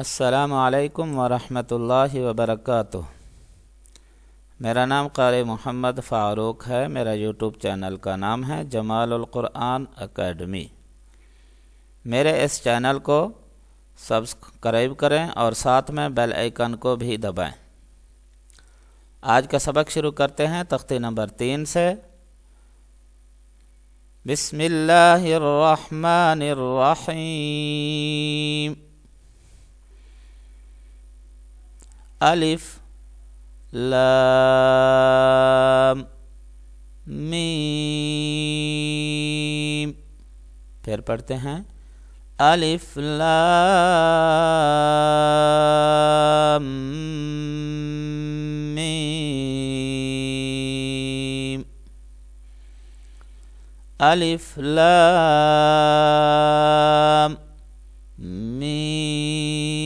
السلام علیکم ورحمۃ اللہ وبرکاتہ۔ میرا نام قاری محمد فاروق ہے۔ میرا یوٹیوب چینل کا نام ہے جمال القرآن اکیڈمی۔ میرے اس چینل کو سبسکرائب کریں اور ساتھ میں بیل آئیکن کو بھی دبائیں۔ آج کا سبق شروع کرتے ہیں تختی نمبر 3 سے۔ بسم اللہ الرحمن الرحیم۔ الف لام میم۔ پھر پڑھتے ہیں الف لام میم۔ الف لام میم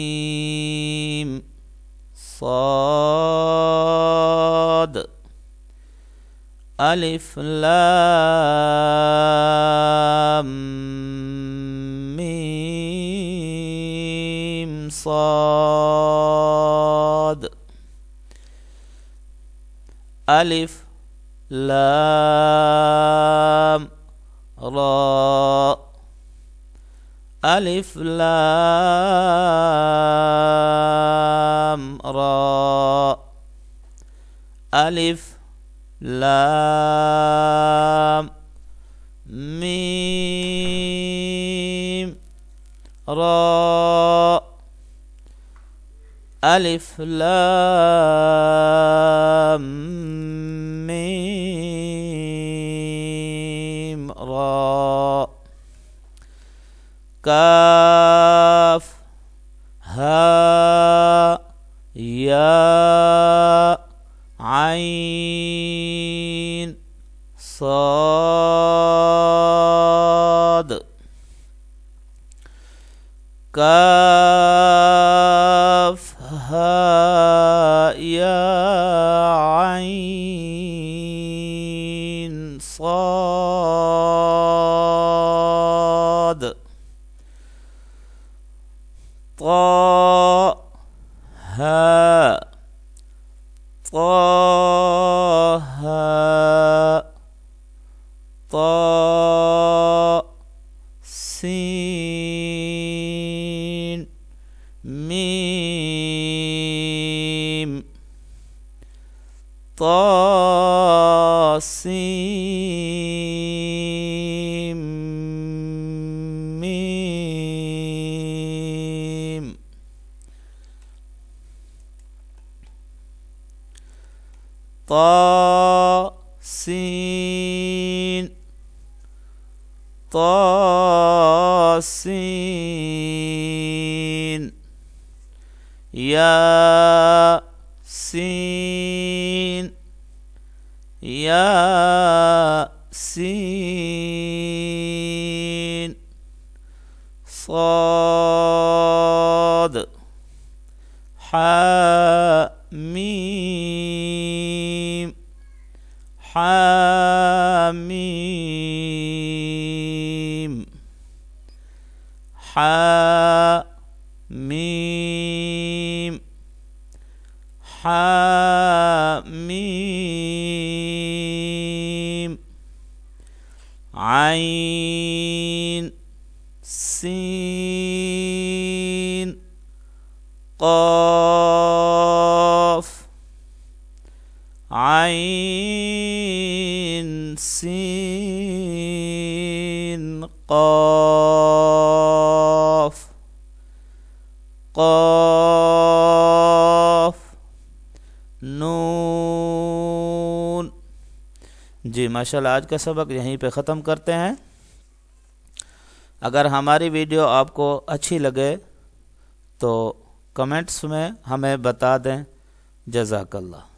صاد۔ الف لام میم صاد۔ الف لام را۔ الف لام را۔ الف لام میم را۔ الف لام میم را۔ کاف ہا یا عین صاد۔ کاف ہا یا عین صاد۔ طا ہا طه طا سين ميم طا سين ميم۔ طا سين طا سين يا سين يا سين صاد حا ميم حاميم حاميم حاميم عين سين قاف عين سين قاف قاف نون۔ جی ماشاءاللہ، آج کا سبق یہیں پہ ختم کرتے ہیں۔ اگر ہماری ویڈیو آپ کو اچھی لگے تو کمنٹس میں ہمیں بتا دیں۔ جزاک اللہ۔